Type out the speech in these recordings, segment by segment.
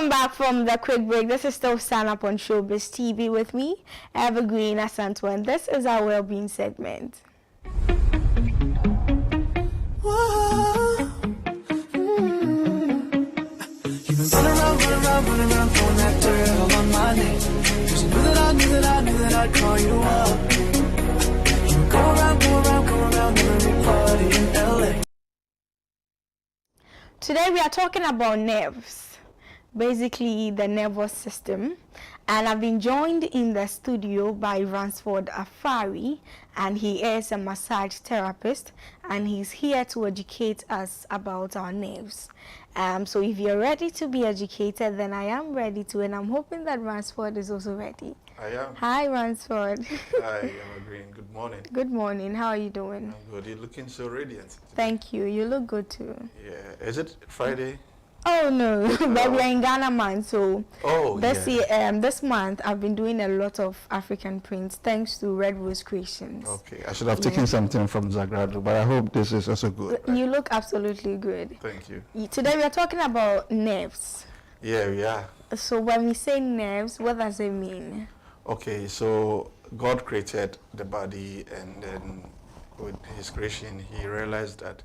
Welcome back from the quick break. This is still Stand Up on Shobiz TV with me, Evergreen Asanto, and this is our well-being segment. Running around, throwing that dirt all on my name. 'Cause you knew that I'd call you up. You go around every party in LA. Today we are talking about nerves, basically the nervous system, and I've been joined in the studio by Ransford Afari, and he is a massage therapist, and he's here to educate us about our nerves. So if you're ready to be educated, then I am ready to, and I'm hoping that Ransford is also ready. I am. Hi, Ransford. Hi, Evergreen. Good morning. Good morning. How are you doing? I'm good. You're looking so radiant today. Thank you. You look good too. Yeah. Is it Friday? Oh no, but we're in Ghana, man. So this month I've been doing a lot of African prints thanks to Red Rose Creations. Okay, I should have taken something from Zagrado, but I hope this is also good. You look absolutely good. Thank you. Today we are talking about nerves. Yeah, we are. So when we say nerves, what does it mean? Okay, so God created the body, and then with His creation, He realized that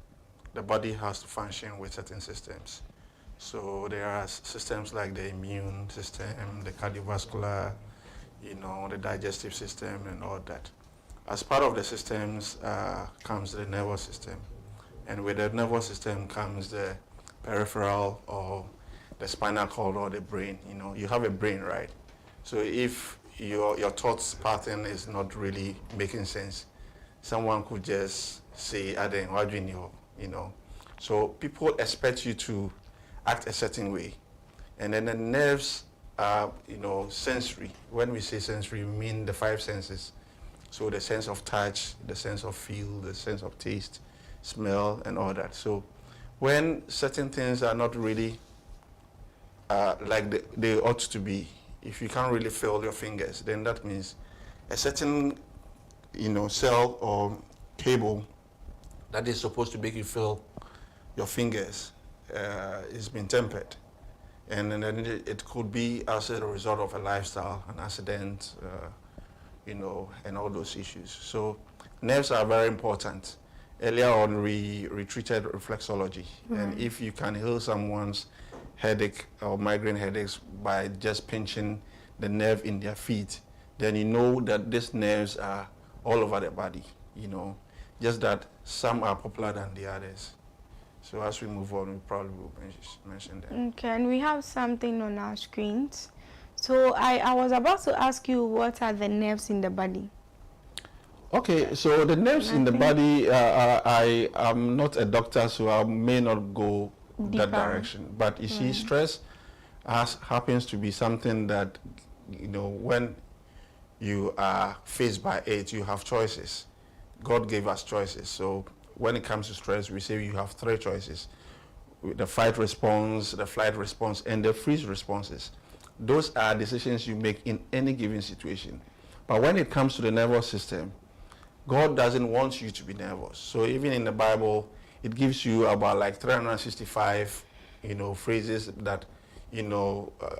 the body has to function with certain systems. So there are systems like the immune system, the cardiovascular, the digestive system and all that. As part of the systems comes the nervous system. And with the nervous system comes the peripheral or the spinal cord or the brain. You have a brain, right? So if your thoughts pattern is not really making sense, someone could just say, Aden, what do you know? So people expect you to act a certain way. And then the nerves are, sensory. When we say sensory, we mean the 5 senses. So the sense of touch, the sense of feel, the sense of taste, smell, and all that. So when certain things are not really like they ought to be, if you can't really feel your fingers, then that means a certain, cell or cable that is supposed to make you feel your fingers is been tempered, and then it could be as a result of a lifestyle, an accident, and all those issues. So nerves are very important. Earlier on, we treated reflexology, and if you can heal someone's headache or migraine headaches by just pinching the nerve in their feet, then you know that these nerves are all over the body. Just that some are popular than the others. So as we move on, we probably will mention that. Okay, and we have something on our screens. So I was about to ask you, what are the nerves in the body? Okay, so the nerves in the body, I am not a doctor, so I may not go that direction. But you see, stress happens to be something that, when you are faced by it, you have choices. God gave us choices. So when it comes to stress, we say you have 3 choices: the fight response, the flight response, and the freeze responses. Those are decisions you make in any given situation. But when it comes to the nervous system, God doesn't want you to be nervous. So even in the Bible, it gives you about like 365, phrases that,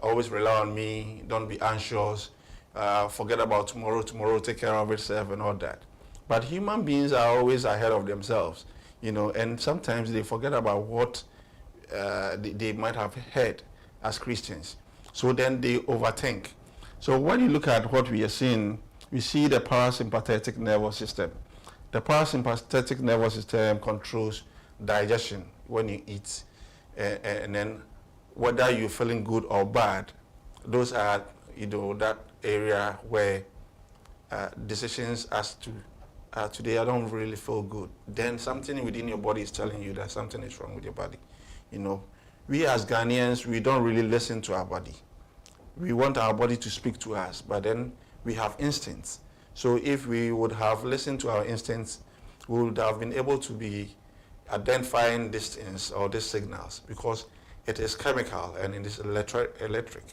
always rely on me, don't be anxious, forget about tomorrow, take care of itself and all that. But human beings are always ahead of themselves, and sometimes they forget about what they might have heard as Christians. So then they overthink. So when you look at what we are seeing, we see the parasympathetic nervous system. The parasympathetic nervous system controls digestion when you eat, and then whether you're feeling good or bad, those are, that area where decisions as to today I don't really feel good, then something within your body is telling you that something is wrong with your body. We as Ghanaians, we don't really listen to our body. We want our body to speak to us, but then we have instincts. So if we would have listened to our instincts, we would have been able to be identifying these things or these signals, because it is chemical and it is electric.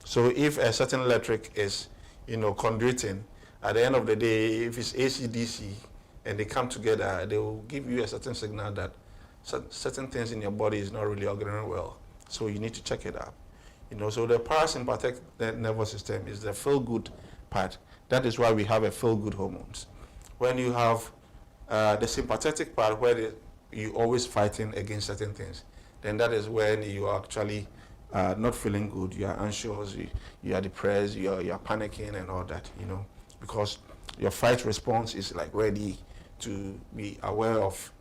So if a certain electric is, conduiting, at the end of the day, if it's AC/DC and they come together, they will give you a certain signal that certain things in your body is not really organizing well. So you need to check it out. You know, so the parasympathetic nervous system is the feel-good part. That is why we have a feel-good hormones. When you have the sympathetic part where you always fighting against certain things, then that is when you are actually not feeling good. You are anxious, you are depressed, you are panicking and all that, you know, because your fight response is like ready to be aware of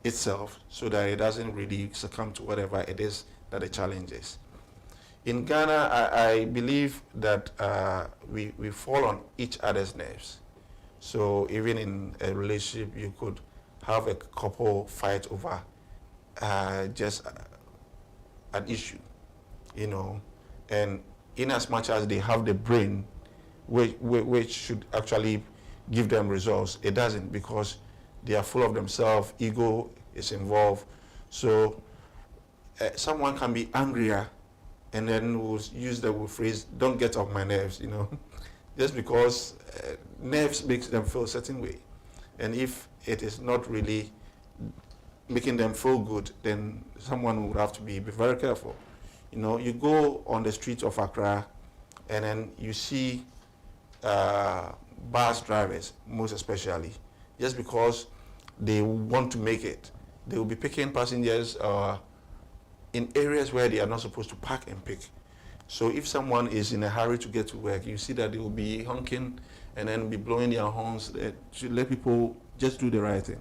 itself so that it doesn't really succumb to whatever it is that the challenge is. In Ghana, I believe that we fall on each other's nerves. So even in a relationship, you could have a couple fight over just an issue, you know, and in as much as they have the brain, which should actually give them results, it doesn't, because they are full of themselves, ego is involved. So someone can be angrier and then we'll use the phrase, don't get off my nerves, you know, just because nerves makes them feel a certain way. And if it is not really making them feel good, then someone would have to be very careful. You know, you go on the streets of Accra and then you see bus drivers, most especially, just because they want to make it. They will be picking passengers in areas where they are not supposed to park and pick. So if someone is in a hurry to get to work, you see that they will be honking and then be blowing their horns to let people just do the right thing.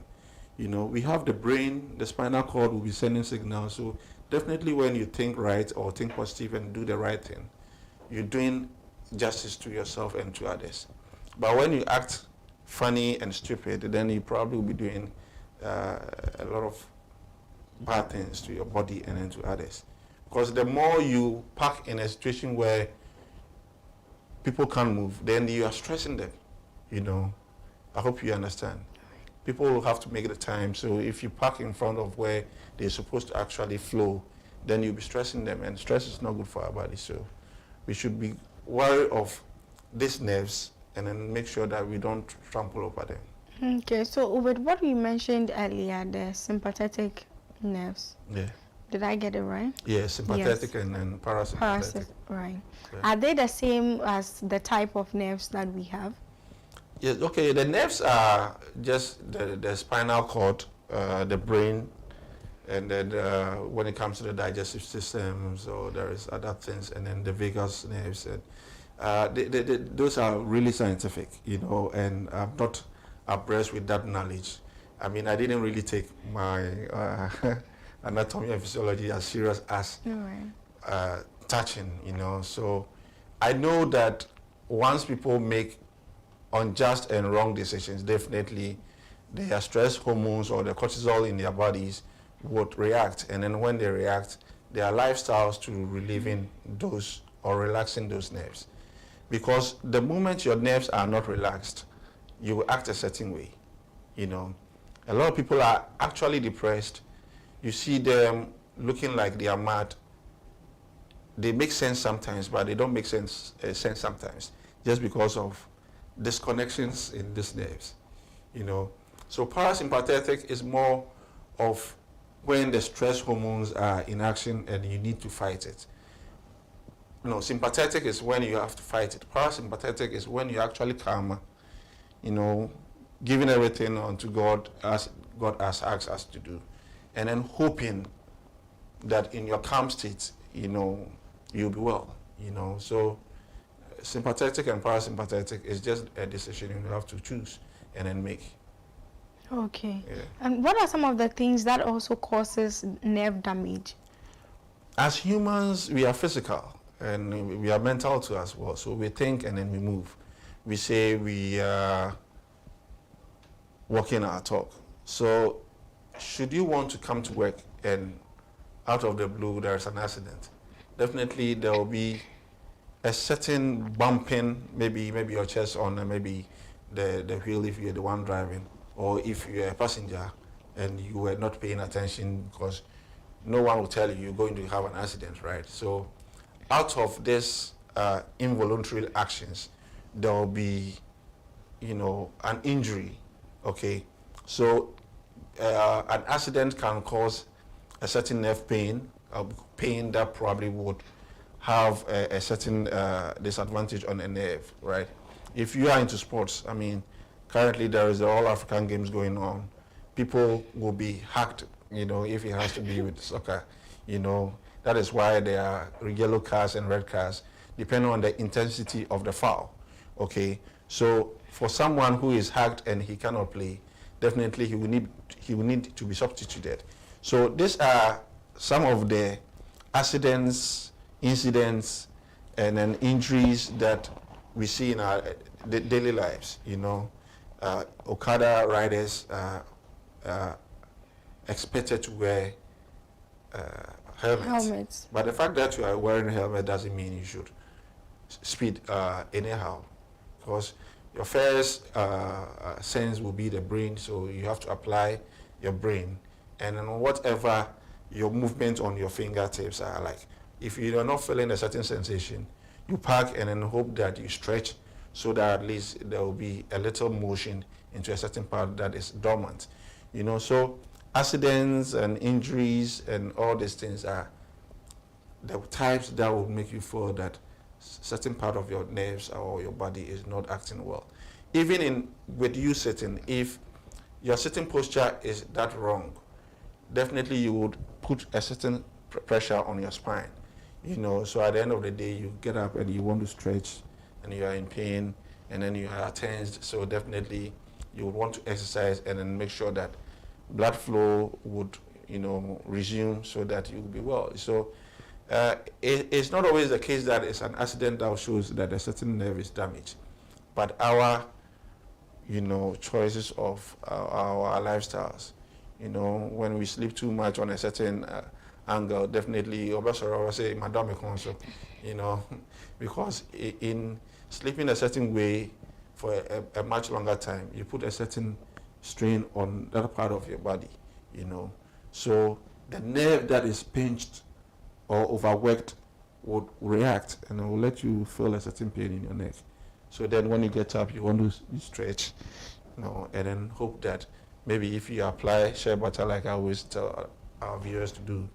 You know, we have the brain, the spinal cord will be sending signals. So definitely when you think right or think positive and do the right thing, you're doing justice to yourself and to others. But when you act funny and stupid, then you probably will be doing a lot of bad things to your body and then to others. Because the more you park in a situation where people can't move, then you are stressing them, you know. I hope you understand. People will have to make the time. So if you park in front of where they're supposed to actually flow, then you'll be stressing them, and stress is not good for our body. So we should be wary of these nerves and then make sure that we don't trample over them. Okay, so with what we mentioned earlier, the sympathetic nerves. Yeah. Did I get it right? Yeah, sympathetic Yes. and then parasympathetic. Right. Yeah. Are they the same as the type of nerves that we have? Yes, okay, the nerves are just the spinal cord, the brain, and then when it comes to the digestive system, so there is other things, and then the vagus nerves. And, those are really scientific, you know, and I'm not abreast with that knowledge. I mean, I didn't really take my anatomy and physiology as serious as touching, you know. So I know that once people make unjust and wrong decisions, definitely their stress hormones or the cortisol in their bodies would react. And then when they react, their lifestyles to relieving those or relaxing those nerves. Because the moment your nerves are not relaxed, you will act a certain way, you know. A lot of people are actually depressed. You see them looking like they are mad. They make sense sometimes, but they don't make sense sometimes, just because of disconnections in these nerves, you know. So parasympathetic is more of when the stress hormones are in action and you need to fight it. No, sympathetic is when you have to fight it. Parasympathetic is when you're actually calmer, you know, giving everything unto God as God has asked us to do, and then hoping that in your calm state, you know, you'll be well, you know. So sympathetic and parasympathetic is just a decision you have to choose and then make. Okay. Yeah. And what are some of the things that also causes nerve damage? As humans, we are physical and we are mental too as well. So we think and then we move. We say we are walking our talk. So should you want to come to work and out of the blue there's an accident, definitely there will be a certain bumping, maybe your chest on maybe the wheel if you're the one driving, or if you're a passenger and you were not paying attention, because no one will tell you you're going to have an accident, right? So out of this involuntary actions, there will be, you know, an injury, okay? So an accident can cause a certain nerve pain, pain that probably would have a certain disadvantage on a nerve, right? If you are into sports, I mean, currently there is the All African Games going on. People will be hacked, you know, if it has to be with soccer, you know. That is why there are yellow cards and red cards, depending on the intensity of the foul, okay? So for someone who is hacked and he cannot play, definitely he will need to be substituted. So these are some of the accidents, incidents, and then injuries that we see in our daily lives, you know. Okada riders expected to wear helmets. But the fact that you are wearing a helmet doesn't mean you should speed anyhow, because your first sense will be the brain, so you have to apply your brain, and then whatever your movement on your fingertips are like. If you are not feeling a certain sensation, you park and then hope that you stretch so that at least there will be a little motion into a certain part that is dormant. You know, so accidents and injuries and all these things are the types that will make you feel that certain part of your nerves or your body is not acting well. Even with you sitting, if your sitting posture is that wrong, definitely you would put a certain pressure on your spine. You know, so at the end of the day, you get up and you want to stretch and you are in pain and then you are tensed. So definitely you would want to exercise and then make sure that blood flow would, you know, resume so that you will be well. So it's not always the case that it's an accident that shows that a certain nerve is damaged, but our, you know, choices of our lifestyles. You know, when we sleep too much on a certain angle, definitely, say, Madame Conso, you know, because in sleeping a certain way for a much longer time, you put a certain strain on that part of your body, you know. So the nerve that is pinched or overworked would react and it will let you feel a certain pain in your neck. So then when you get up, you want to stretch, you know, and then hope that maybe if you apply shea butter like I always tell our viewers to do,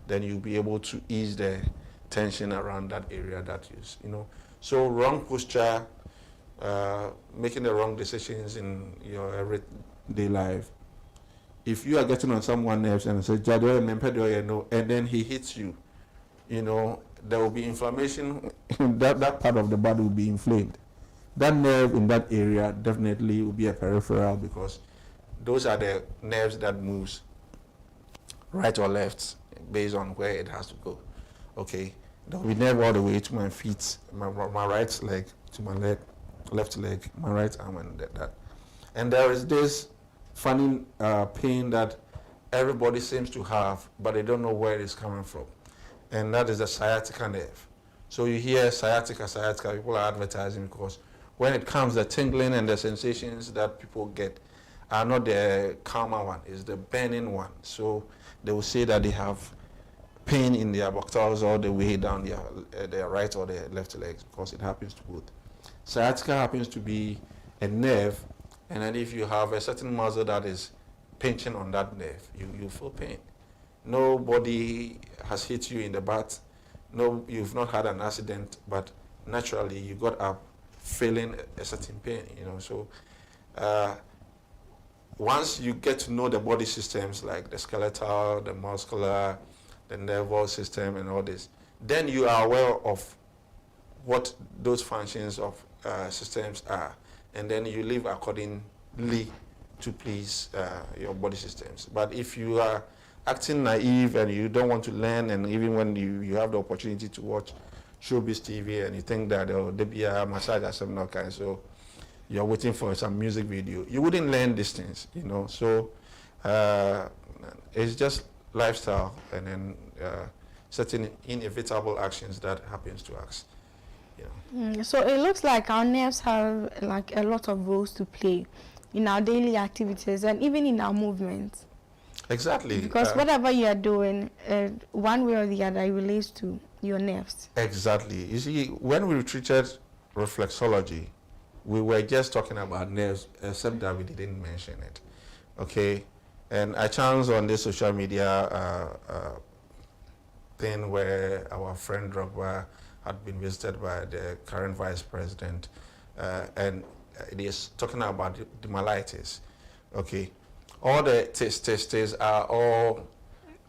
then you'll be able to ease the tension around that area that is, you know. So wrong posture, making the wrong decisions in your everyday life. If you are getting on someone's nerves and say, and then he hits you, you know, there will be inflammation, that part of the body will be inflamed. That nerve in that area definitely will be a peripheral, because those are the nerves that moves right or left based on where it has to go. Okay, there will be nerve all the way to my feet, my right leg to my left leg, my right arm, and that. And there is this funny pain that everybody seems to have, but they don't know where it is coming from, and that is the sciatica nerve. So you hear sciatica, people are advertising, because when it comes, the tingling and the sensations that people get are not the calmer one, it's the burning one. So they will say that they have pain in their buttocks all the way down their right or their left legs, because it happens to both. Sciatica happens to be a nerve, and then if you have a certain muscle that is pinching on that nerve, you feel pain. Nobody has hit you in the butt. No, you've not had an accident, but naturally you got up feeling a certain pain, you know. So once you get to know the body systems like the skeletal, the muscular, the nervous system and all this, then you are aware of what those functions of systems are, and then you live accordingly to please your body systems. But if you are acting naive and you don't want to learn, and even when you have the opportunity to watch Shobiz TV and you think that there'll be a massage or some kind, so you're waiting for some music video, you wouldn't learn these things, you know. So it's just lifestyle and then certain inevitable actions that happens to us. You know. So it looks like our nerves have like a lot of roles to play in our daily activities and even in our movements. Exactly. Because whatever you are doing, one way or the other, it relates to your nerves. Exactly. You see, when we treated reflexology, we were just talking about nerves, except that we didn't mention it. Okay? And I chanced on this social media thing where our friend Drogba had been visited by the current vice president, and it is talking about the myelitis. Okay, all the tests are all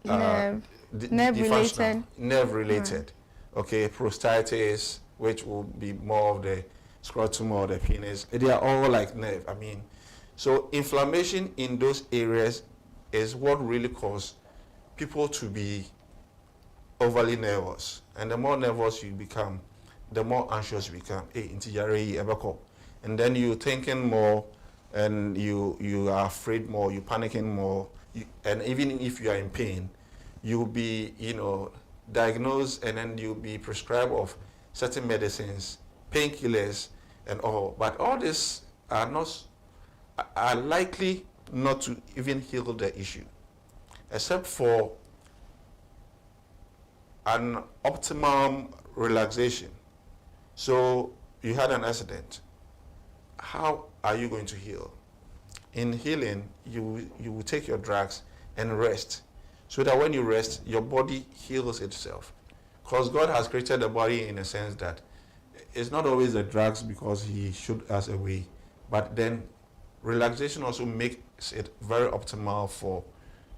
nerve related. Nerve related. Okay, prostatitis, which will be more of the scrotum or the penis. They are all like nerve. I mean, so inflammation in those areas is what really causes people to be overly nervous. And the more nervous you become, the more anxious you become. And then you're thinking more, and you are afraid more, you're panicking more, and even if you are in pain, you'll be, diagnosed, and then you'll be prescribed of certain medicines, painkillers, and all. But all this are likely not to even heal the issue, except for an optimum relaxation. So you had an accident. How are you going to heal? In healing, you will take your drugs and rest, so that when you rest, your body heals itself. Because God has created the body in a sense that it's not always the drugs because He showed us a way, but then relaxation also makes it very optimal for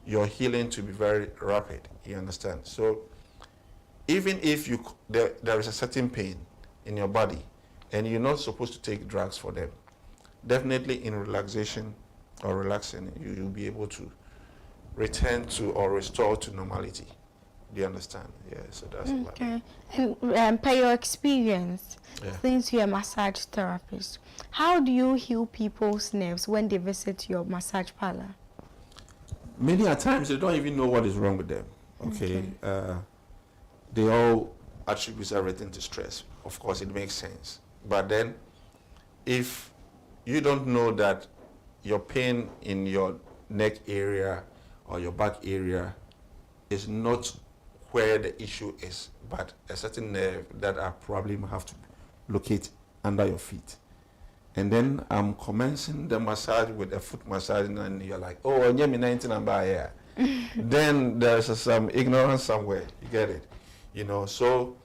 your healing to be very rapid. You understand? So even if there is a certain pain in your body and you're not supposed to take drugs for them, definitely in relaxation or relaxing, you'll be able to return to or restore to normality. Do you understand? Yeah, so that's okay. And per your experience, Yeah. since you're a massage therapist, how do you heal people's nerves when they visit your massage parlor? Many a times they don't even know what is wrong with them. Okay. They all attribute everything to stress. Of course, it makes sense. But then, if you don't know that your pain in your neck area or your back area is not where the issue is, but a certain nerve that I probably have to locate under your feet. And then I'm commencing the massage with a foot massage, and you're like, oh, I'm 19 and by here. Then there's some ignorance somewhere. You get it? So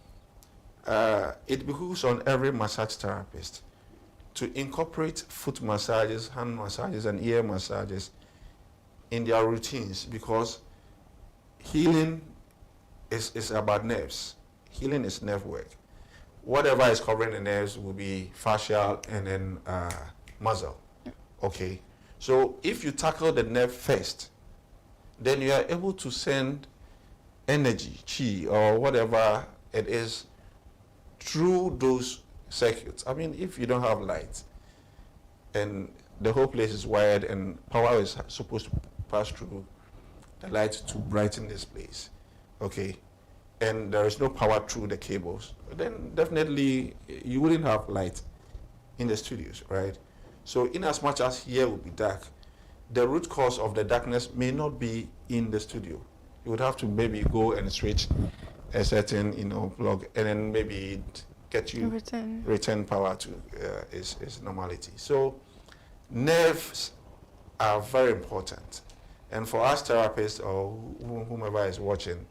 it behooves on every massage therapist to incorporate foot massages, hand massages, and ear massages in their routines, because healing is about nerves. Healing is nerve work. Whatever is covering the nerves will be fascial and then muscle. Okay? So if you tackle the nerve first, then you are able to send energy, chi, or whatever it is through those circuits. I mean, if you don't have light and the whole place is wired and power is supposed to pass through the light to brighten this place, okay, and there is no power through the cables, then definitely you wouldn't have light in the studios, right? So in as much as here would be dark, the root cause of the darkness may not be in the studio. You would have to maybe go and switch a certain, plug, and then maybe get you return power to its normality. So nerves are very important. And for us therapists or whomever is watching,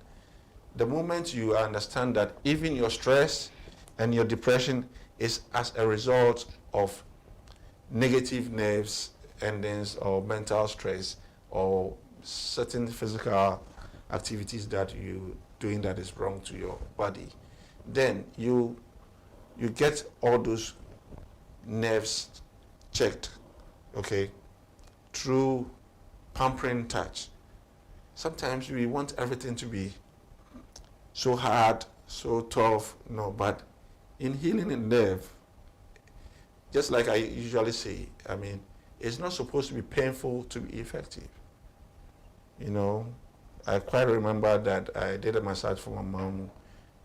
the moment you understand that even your stress and your depression is as a result of negative nerves endings or mental stress or certain physical activities that you doing that is wrong to your body, then you get all those nerves checked, okay, through pampering touch. Sometimes we want everything to be so hard, so tough, but in healing a nerve, just like I usually say, I mean, it's not supposed to be painful to be effective. I quite remember that I did a massage for my mom.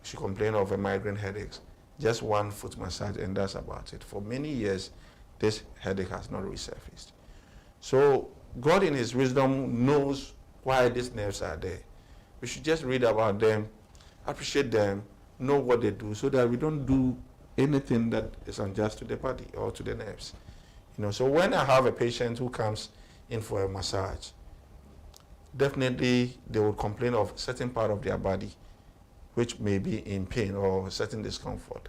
She complained of a migraine headaches. Just one foot massage, and that's about it. For many years, this headache has not resurfaced. So God in His wisdom knows why these nerves are there. We should just read about them, appreciate them, know what they do, so that we don't do anything that is unjust to the body or to the nerves. So when I have a patient who comes in for a massage, definitely they would complain of certain part of their body which may be in pain or certain discomfort,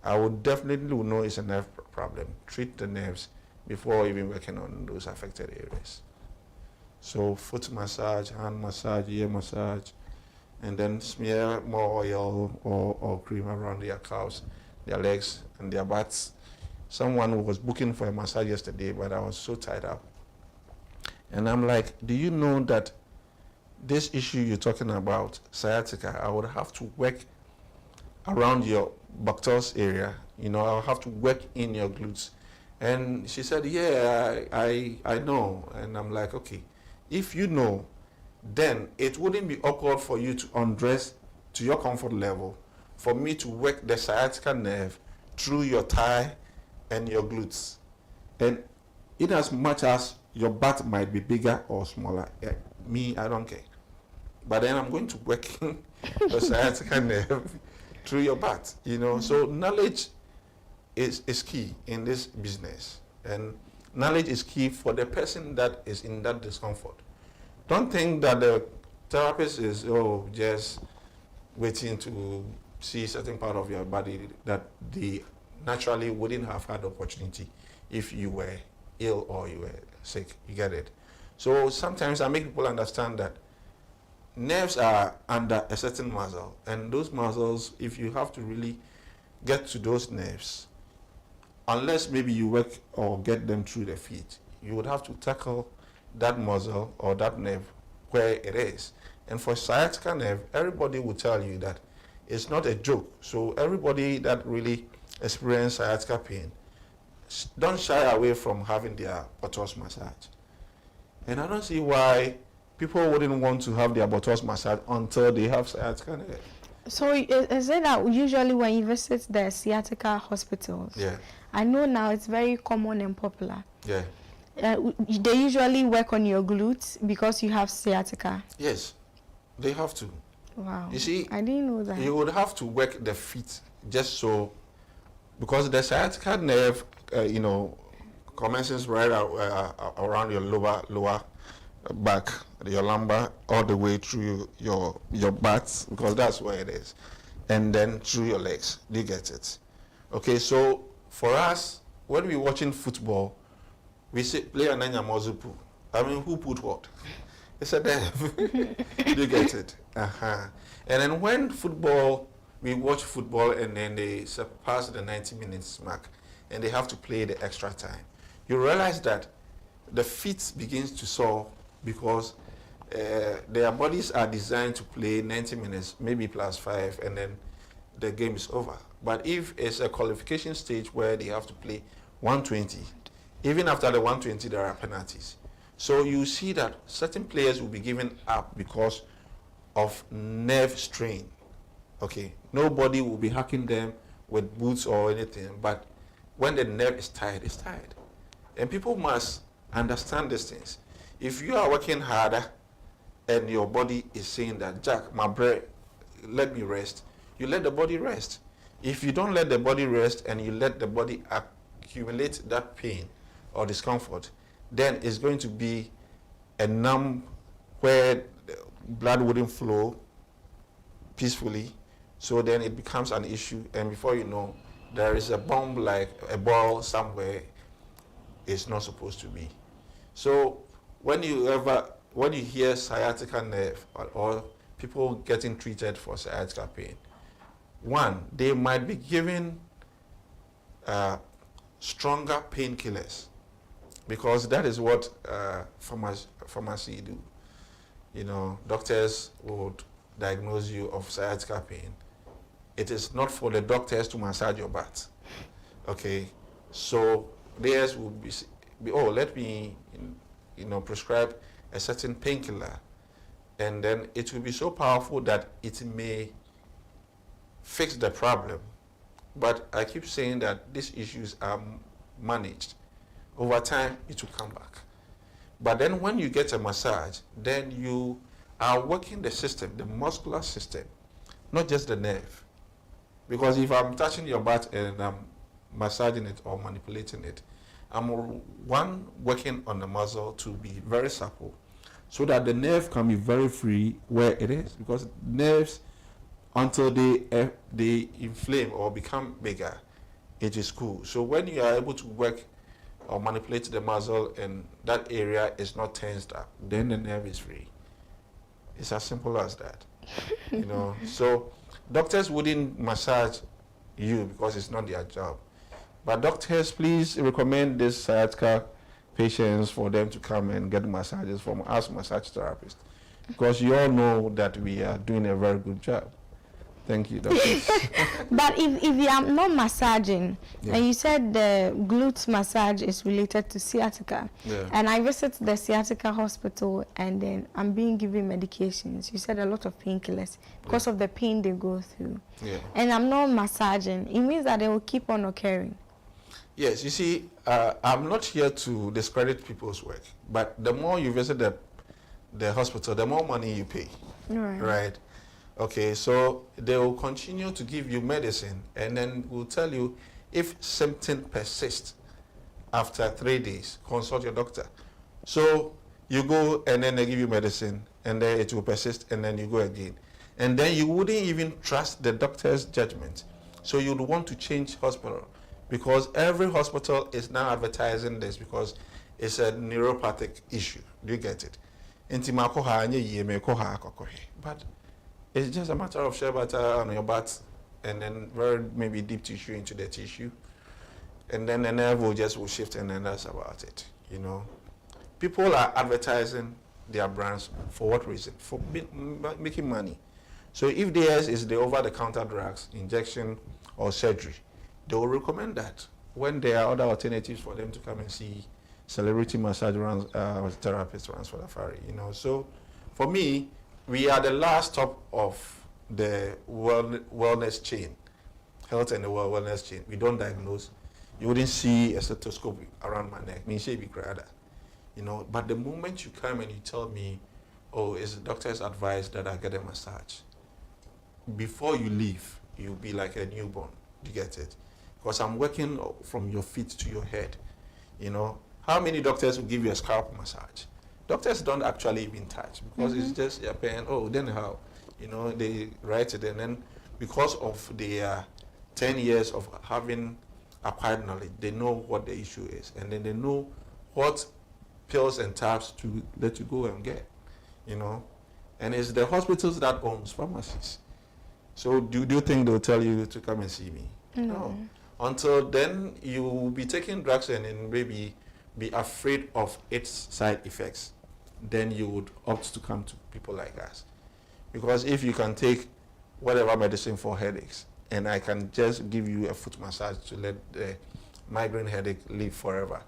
I would definitely know it's a nerve problem. Treat the nerves before even working on those affected areas. So foot massage, hand massage, ear massage, and then smear more oil or cream around their calves, their legs, and their butts. Someone was booking for a massage yesterday, but I was so tied up. And I'm like, do you know that this issue you're talking about, sciatica, I would have to work around your buttocks area. You know, I'll have to work in your glutes. And she said, yeah, I know. And I'm like, okay, if you know, then it wouldn't be awkward for you to undress to your comfort level, for me to work the sciatica nerve through your thigh and your glutes. And in as much as your butt might be bigger or smaller, me, I don't care. But then I'm going to work the sciatica nerve through your butt, you know. So knowledge is key in this business. And knowledge is key for the person that is in that discomfort. Don't think that the therapist is, just waiting to see a certain part of your body that they naturally wouldn't have had the opportunity if you were ill or you were sick. You get it? So sometimes I make people understand that nerves are under a certain muscle, and those muscles, if you have to really get to those nerves, unless maybe you work or get them through the feet, you would have to tackle that muscle or that nerve where it is. And for sciatica nerve, everybody will tell you that it's not a joke. So everybody that really experience sciatica pain, don't shy away from having their buttocks massage. And I don't see why people wouldn't want to have their buttocks massage until they have sciatica nerve. So is it that usually when you visit the sciatica hospitals, Yeah. I know now it's very common and popular. Yeah. They usually work on your glutes because you have sciatica. Yes, they have to. Wow. You see, I didn't know that. You would have to work the feet just so, because the sciatica nerve, commences right around your lower back, your lumbar, all the way through your butt, because that's where it is, and then through your legs. Do you get it? Okay, so for us, when we're watching football, we say play an Anyamozupu. I mean, who put what? It's a nerve. Do you get it? And then when we watch football and then they surpass the 90 minutes mark and they have to play the extra time, you realize that the feet begins to sore because their bodies are designed to play 90 minutes, maybe +5, and then the game is over. But if it's a qualification stage where they have to play 120, even after the 120, there are penalties. So you see that certain players will be given up because of nerve strain. Okay, nobody will be hacking them with boots or anything, but when the nerve is tired, it's tired. And people must understand these things. If you are working harder and your body is saying that, Jack, my brain, let me rest, you let the body rest. If you don't let the body rest and you let the body accumulate that pain or discomfort, then it's going to be a numb where blood wouldn't flow peacefully. So then it becomes an issue, and before you know, there is a bomb, like a ball somewhere it's not supposed to be. So when you hear sciatica nerve or people getting treated for sciatica pain, one, they might be given stronger painkillers, because that is what pharmacy do. You know, doctors would diagnose you of sciatica pain. It is not for the doctors to massage your butt. Okay, so theirs will be let me, prescribe a certain painkiller, and then it will be so powerful that it may fix the problem. But I keep saying that these issues are managed. Over time, it will come back. But then when you get a massage, then you are working the system, the muscular system, not just the nerve. Because if I'm touching your butt and I'm massaging it or manipulating it, I'm working on the muscle to be very supple, so that the nerve can be very free where it is. Because nerves until they inflame or become bigger, it is cool. So when you are able to work or manipulate the muscle and that area is not tensed up, then the nerve is free. It's as simple as that. You know, so doctors wouldn't massage you because it's not their job. But doctors, please recommend this sciatica patients for them to come and get massages from us massage therapists, because you all know that we are doing a very good job. Thank you, doctors. But if you are not massaging, Yeah. and you said the glutes massage is related to sciatica, Yeah. and I visit the sciatica hospital and then I'm being given medications. You said a lot of painkillers because of the pain they go through. Yeah. And I'm not massaging. It means that they will keep on occurring. Yes, you see, I'm not here to discredit people's work, but the more you visit the hospital, the more money you pay, right? Okay, so they will continue to give you medicine and then will tell you if something persists after 3 days, consult your doctor. So you go and then they give you medicine and then it will persist and then you go again. And then you wouldn't even trust the doctor's judgment. So you'd want to change hospital because every hospital is now advertising this because it's a neuropathic issue. Do you get it? But it's just a matter of shea butter on your butt and then very maybe deep tissue into the tissue. And then the nerve will shift and then that's about it, you know. People are advertising their brands for what reason? For making money. So if theirs is the over-the-counter drugs, injection or surgery, they will recommend that when there are other alternatives for them to come and see celebrity massage runs, therapist runs for the Safari, you know. So for me, we are the last stop of the wellness chain, health and the wellness chain. We don't diagnose. You wouldn't see a stethoscope around my neck. You know, but the moment you come and you tell me, oh, it's the doctor's advice that I get a massage, before you leave, you'll be like a newborn. You get it? Because I'm working from your feet to your head. You know, how many doctors will give you a scalp massage? Doctors don't actually even touch because it's just a pain. Oh, then how? You know, they write it and then because of their 10 years of having acquired knowledge, they know what the issue is. And then they know what pills and tabs to let you go and get, you know. And it's the hospitals that owns pharmacies. So do you think they'll tell you to come and see me? No. Until then, you will be taking drugs and then maybe be afraid of its side effects. Then you would opt to come to people like us. Because if you can take whatever medicine for headaches, and I can just give you a foot massage to let the migraine headache live forever,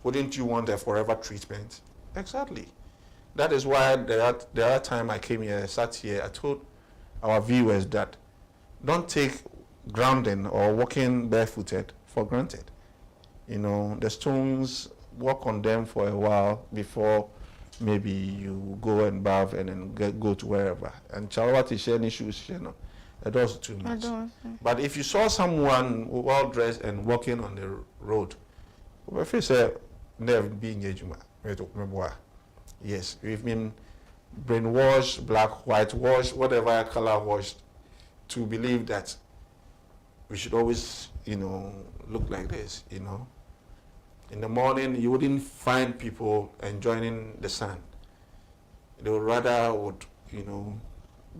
wouldn't you want a forever treatment? Exactly. That is why the other time I came here, I sat here, I told our viewers that don't take grounding or walking barefooted for granted. You know, the stones, walk on them for a while before maybe you go and bath and then go to wherever. And Chalawati share issues, you know, that was too much. But if you saw someone well dressed and walking on the road, if you say never being yes, we've been brainwashed, black, white washed, whatever color washed, to believe that we should always, you know, look like this, you know. In the morning, you wouldn't find people enjoying the sun. They would rather you know,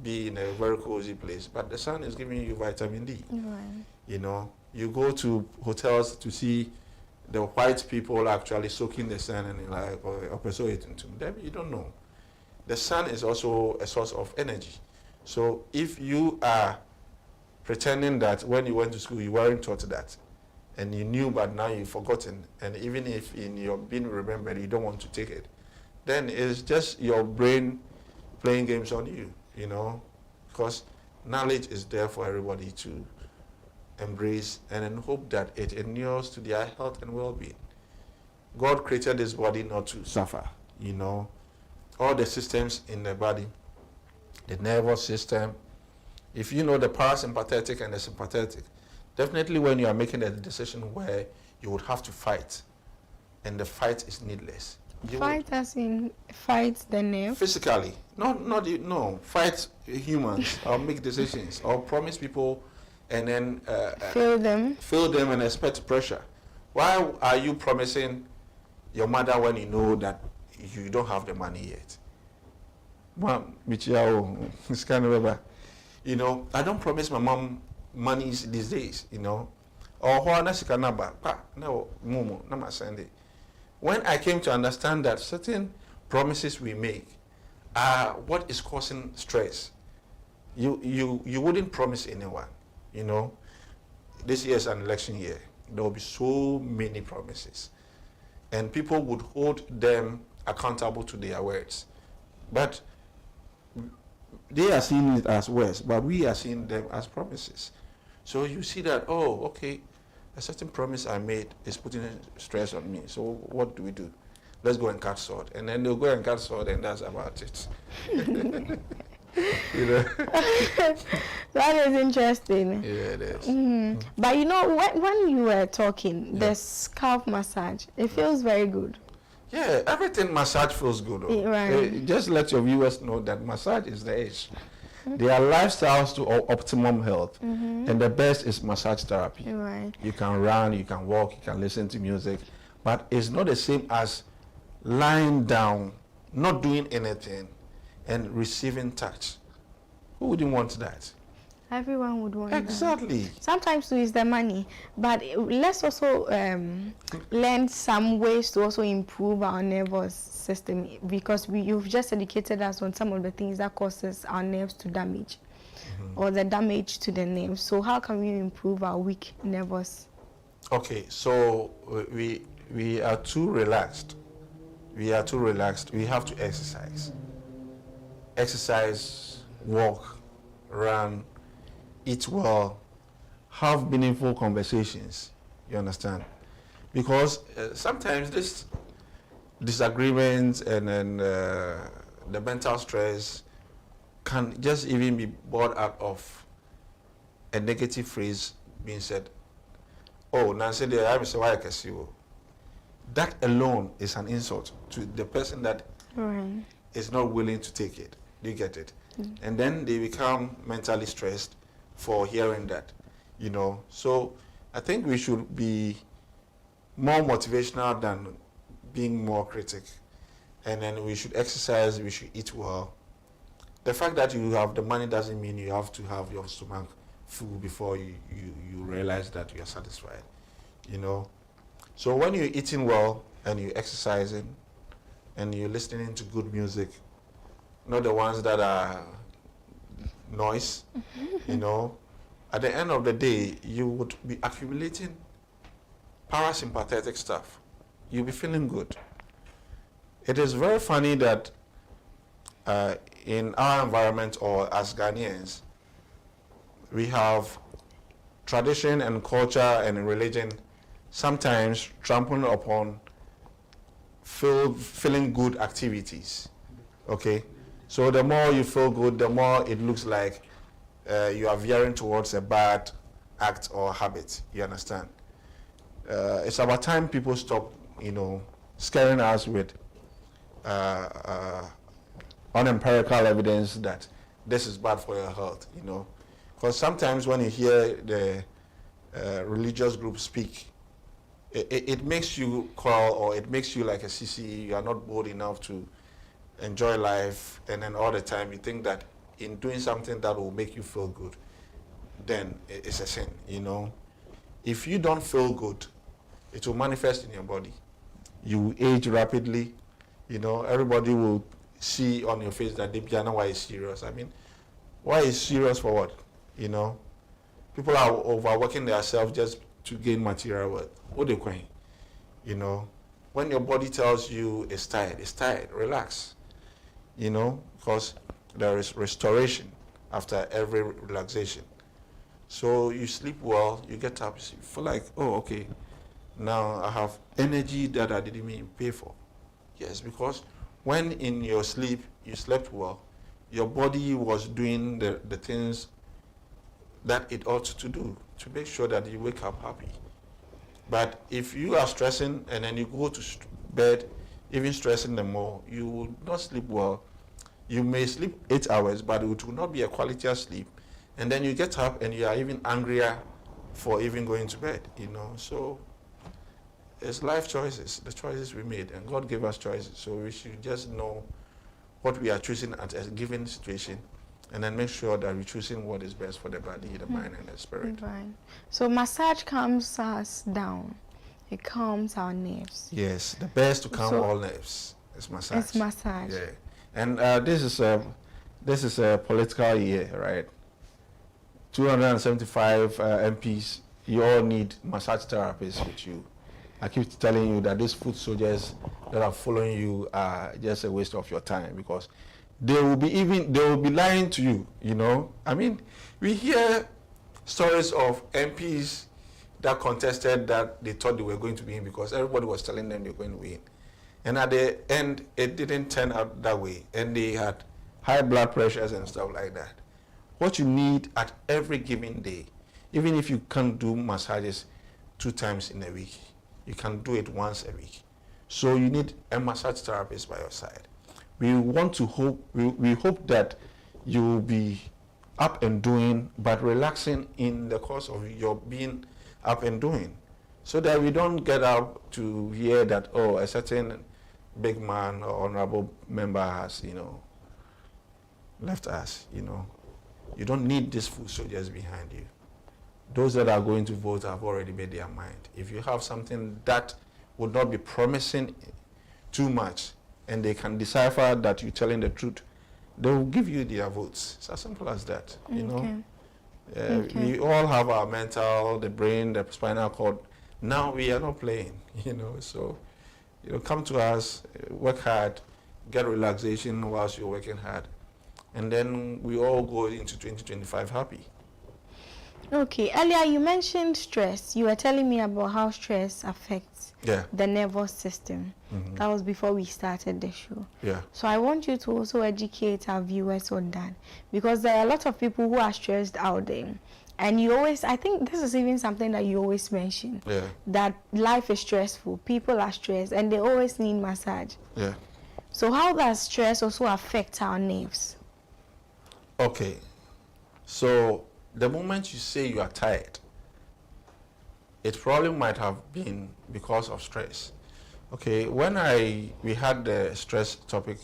be in a very cozy place. But the sun is giving you vitamin D. Right. You know, you go to hotels to see the white people actually soaking the sun and like, them you don't know. The sun is also a source of energy. So if you are pretending that when you went to school you weren't taught that, and you knew but now you've forgotten, and even if in your being remembered you don't want to take it, then it's just your brain playing games on you, you know, because knowledge is there for everybody to embrace and then hope that it endures to their health and well-being. God created this body not to suffer, you know. All the systems in the body, the nervous system, if you know the parasympathetic and the sympathetic, definitely when you are making a decision where you would have to fight, and the fight is needless, Fight as in fight the nerve. physically, no, fight humans or make decisions or promise people and then Feel them. fail them and expect pressure. Why are you promising your mother when you know that you don't have the money yet? Mom, it's kind of, you know, I don't promise my mom money these days, you know. Or no, momo, na Sunday. When I came to understand that certain promises we make are what is causing stress, you wouldn't promise anyone, you know. This year is an election year. There will be so many promises, and people would hold them accountable to their words, but they are seeing it as words, but we are seeing them as promises. So you see that, oh, okay, a certain promise I made is putting stress on me. So what do we do? Let's go and cut sword. And then they'll go and cut sword, and that's about it. You know? That is interesting. Yeah, it is. But you know, when you were talking, the scalp massage, it feels very good. Yeah, everything massage feels good. Yeah, right. Just let your viewers know that massage is the edge. There are lifestyles to optimum health, and the best is massage therapy. Right. You can run, you can walk, you can listen to music, but it's not the same as lying down, not doing anything, and receiving touch. Who wouldn't want that? Everyone would want that. Exactly. Sometimes too is the money, but let's also learn some ways to also improve our nervous system, because you've just educated us on some of the things that causes our nerves to damage, or the damage to the nerves. So how can we improve our weak nervous? Okay, so we are too relaxed. We are too relaxed. We have to exercise. Exercise, walk, run, eat well, have meaningful conversations. You understand? Because sometimes this disagreements and then the mental stress can just even be brought out of a negative phrase being said. Oh, Nancy, I'm so why I can see you. That alone is an insult to the person that is not willing to take it. Do you get it? And then they become mentally stressed for hearing that, you know. So I think we should be more motivational than being more critic. And then we should exercise, we should eat well. The fact that you have the money doesn't mean you have to have your stomach full before you realize that you are satisfied, you know. So when you're eating well and you're exercising and you're listening to good music, not the ones that are noise, you know, at the end of the day, you would be accumulating parasympathetic stuff. You'll be feeling good. It is very funny that in our environment, or as Ghanaians, we have tradition and culture and religion sometimes trampling upon feeling good activities. Okay? So the more you feel good, the more it looks like you are veering towards a bad act or habit. You understand? It's about time people stop, you know, scaring us with unempirical evidence that this is bad for your health, you know. Because sometimes when you hear the religious group speak, it makes you crawl, or it makes you like a CCE. You are not bold enough to enjoy life, and then all the time you think that in doing something that will make you feel good, then it's a sin, you know. If you don't feel good, it will manifest in your body. You age rapidly, you know. Everybody will see on your face that the piano why is serious. I mean, why is serious for what? You know, people are overworking themselves just to gain material wealth. What they going? You know, when your body tells you it's tired, relax. You know, because there is restoration after every relaxation. So you sleep well, you get up, you feel like, oh, okay, now I have energy that I didn't even pay for. Yes, because when in your sleep you slept well, your body was doing the things that it ought to do to make sure that you wake up happy. But if you are stressing and then you go to bed, even stressing them more, you will not sleep well. You may sleep 8 hours, but it will not be a quality of sleep. And then you get up and you are even angrier for even going to bed, you know. So it's life choices, the choices we made, and God gave us choices. So we should just know what we are choosing at a given situation, and then make sure that we're choosing what is best for the body, the mind, and the spirit. Right. So massage calms us down. It calms our nerves. Yes, the best to calm So- all nerves is massage. It's massage. Yeah, and this is a political year, right? 275 MPs. You all need massage therapists with you. I keep telling you that these foot soldiers that are following you are just a waste of your time, because they will be lying to you. You know, I mean, we hear stories of MPs that contested that they thought they were going to win because everybody was telling them they were going to win. And at the end, it didn't turn out that way. And they had high blood pressures and stuff like that. What you need at every given day, even if you can't do massages 2 times in a week, you can do it once a week. So you need a massage therapist by your side. We want to hope, we hope that you will be up and doing, but relaxing in the course of your being up and doing, so that we don't get up to hear that, oh, a certain big man or honorable member has, you know, left us, you know. You don't need these foot soldiers behind you. Those that are going to vote have already made their mind. If you have something that would not be promising too much, and they can decipher that you're telling the truth, they will give you their votes. It's as simple as that, you know. We all have our mental, the brain, the spinal cord. Now we are not playing, you know. So, you know, come to us, work hard, get relaxation whilst you're working hard, and then we all go into 2025 happy. Okay, earlier you mentioned stress. You were telling me about how stress affects the nervous system. That was before we started the show. Yeah. So I want you to also educate our viewers on that, because there are a lot of people who are stressed out there. And you always, I think this is even something that you always mention, that life is stressful, people are stressed, and they always need massage. Yeah. So how does stress also affect our nerves? Okay. So the moment you say you are tired, it probably might have been because of stress. Okay, when we had the stress topic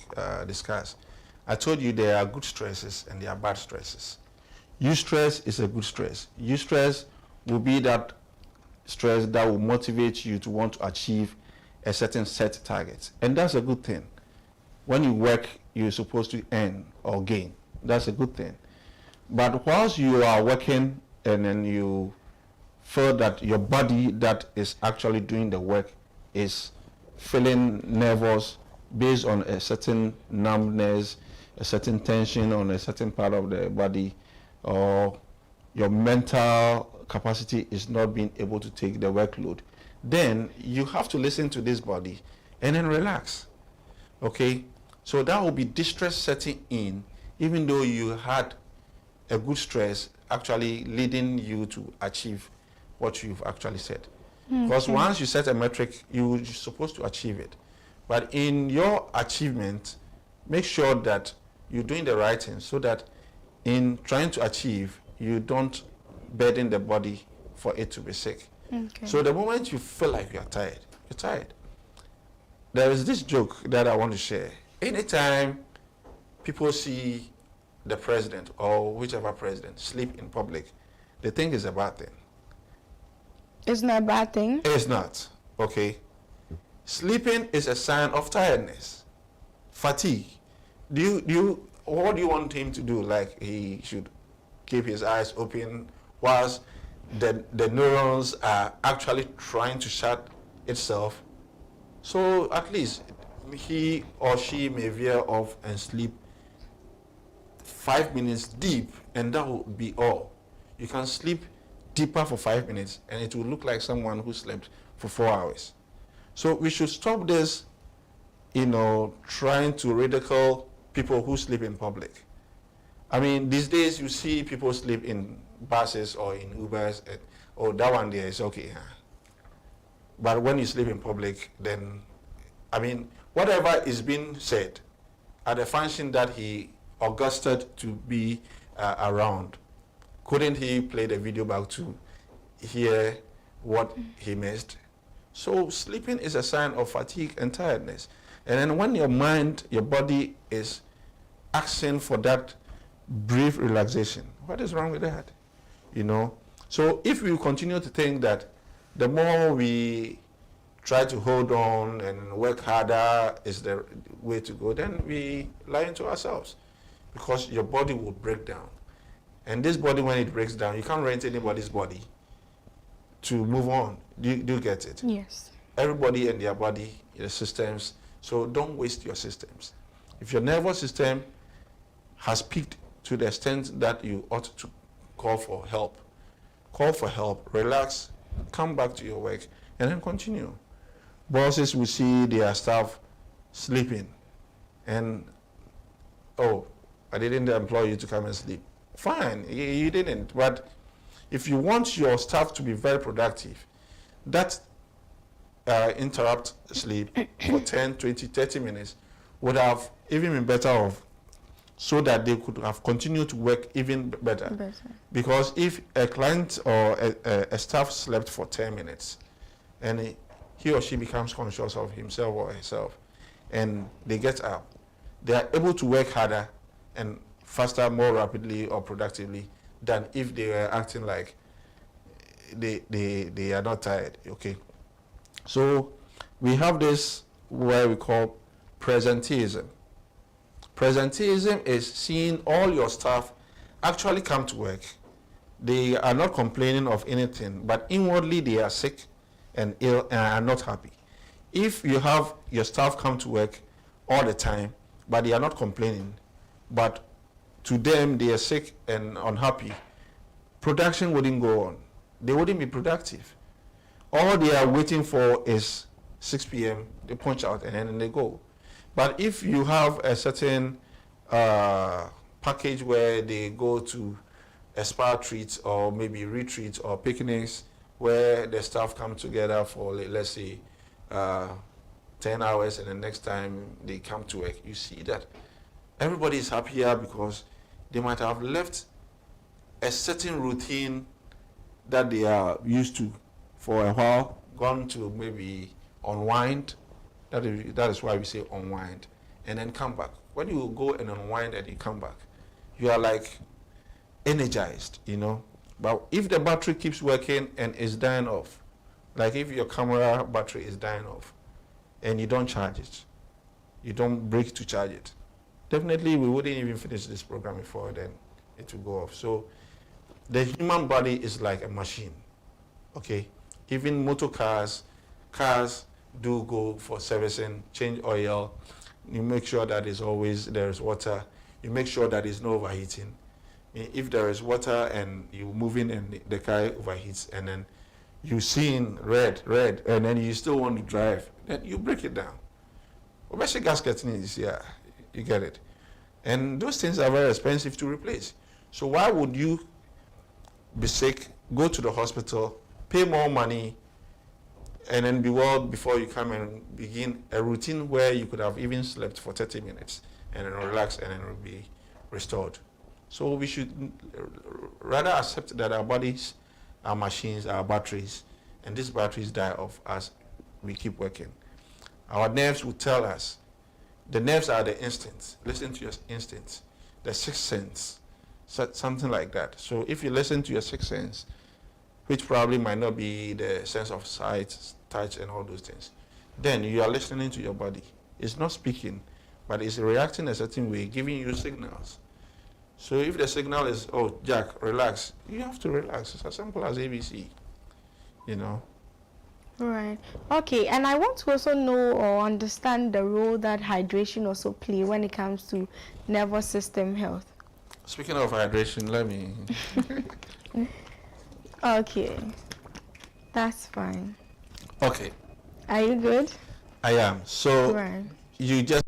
discussed, I told you there are good stresses and there are bad stresses. Eustress is a good stress. Eustress will be that stress that will motivate you to want to achieve a certain set target, and that's a good thing. When you work, you're supposed to earn or gain. That's a good thing. But whilst you are working and then you feel that your body that is actually doing the work is feeling nervous based on a certain numbness, a certain tension on a certain part of the body, or your mental capacity is not being able to take the workload, then you have to listen to this body and then relax. Okay? So that will be distress setting in, even though you had a good stress actually leading you to achieve what you've actually said. Because once you set a metric, you're supposed to achieve it. But in your achievement, make sure that you're doing the right thing, so that in trying to achieve, you don't burden the body for it to be sick. So the moment you feel like you're tired, you're tired. There is this joke that I want to share. Anytime people see the president or whichever president sleep in public, they think it's a bad thing. It's not a bad thing. It's not. Okay. Sleeping is a sign of tiredness, fatigue. What do you want him to do? Like, he should keep his eyes open whilst the neurons are actually trying to shut itself. So at least he or she may veer off and sleep 5 minutes deep, and that will be all. You can sleep deeper for 5 minutes and it will look like someone who slept for 4 hours. So we should stop this, trying to ridicule people who sleep in public. I mean, these days you see people sleep in buses or in Ubers, that one there is okay. Huh? But when you sleep in public, then, I mean, whatever is being said at the function that he augusted to be around, couldn't he play the video back to hear what he missed? So sleeping is a sign of fatigue and tiredness. And then when your mind, your body is asking for that brief relaxation, what is wrong with that? You know? So if we continue to think that the more we try to hold on and work harder is the way to go, then we lie to ourselves, because your body will break down. And this body, when it breaks down, you can't rent anybody's body to move on. Do you get it? Yes. Everybody and their body, their systems. So don't waste your systems. If your nervous system has peaked to the extent that you ought to call for help, relax, come back to your work, and then continue. Bosses will see their staff sleeping, and, oh, I didn't employ you to come and sleep. Fine, you didn't. But if you want your staff to be very productive, that interrupt sleep for 10, 20, 30 minutes would have even been better off, so that they could have continued to work even better. Because if a client or a staff slept for 10 minutes and he or she becomes conscious of himself or herself and they get up, they are able to work harder and faster, more rapidly or productively than if they were acting like they are not tired. Okay, so we have this what we call presenteeism. Presenteeism is seeing all your staff actually come to work. They are not complaining of anything, but inwardly they are sick and ill and are not happy. If you have your staff come to work all the time, but they are not complaining, but to them they are sick and unhappy, production wouldn't go on. They wouldn't be productive. All they are waiting for is 6 p.m., they punch out and then they go. But if you have a certain package where they go to a spa treats or maybe retreats or picnics where the staff come together for, let's say, 10 hours, and the next time they come to work, you see that everybody is happier because they might have left a certain routine that they are used to for a while, gone to maybe unwind. That is why we say unwind, and then come back. When you go and unwind and you come back, you are like energized, you know. But if the battery keeps working and is dying off, like if your camera battery is dying off and you don't charge it, you don't break to charge it, definitely we wouldn't even finish this program before then it will go off. So the human body is like a machine, okay? Even motor cars do go for servicing, change oil. You make sure that there's water. You make sure that there's no overheating. If there is water and you're moving and the car overheats and then you seeing red, and then you still want to drive, then you break it down. Obviously gasket is here, you get it. And those things are very expensive to replace. So why would you be sick, go to the hospital, pay more money, and then be well before you come and begin a routine where you could have even slept for 30 minutes and then relax and then be restored? So we should rather accept that our bodies, our machines, our batteries, and these batteries die off as we keep working. Our nerves will tell us. The nerves are the instincts. Listen to your instincts. The sixth sense, something like that. So if you listen to your sixth sense, which probably might not be the sense of sight, touch, and all those things, then you are listening to your body. It's not speaking, but it's reacting a certain way, giving you signals. So if the signal is, oh, Jack, relax, you have to relax. It's as simple as ABC, you know. Right. Okay, and I want to also know or understand the role that hydration also play when it comes to nervous system health. Speaking of hydration, let me... Okay, that's fine. Okay. Are you good? I am. So Right. you just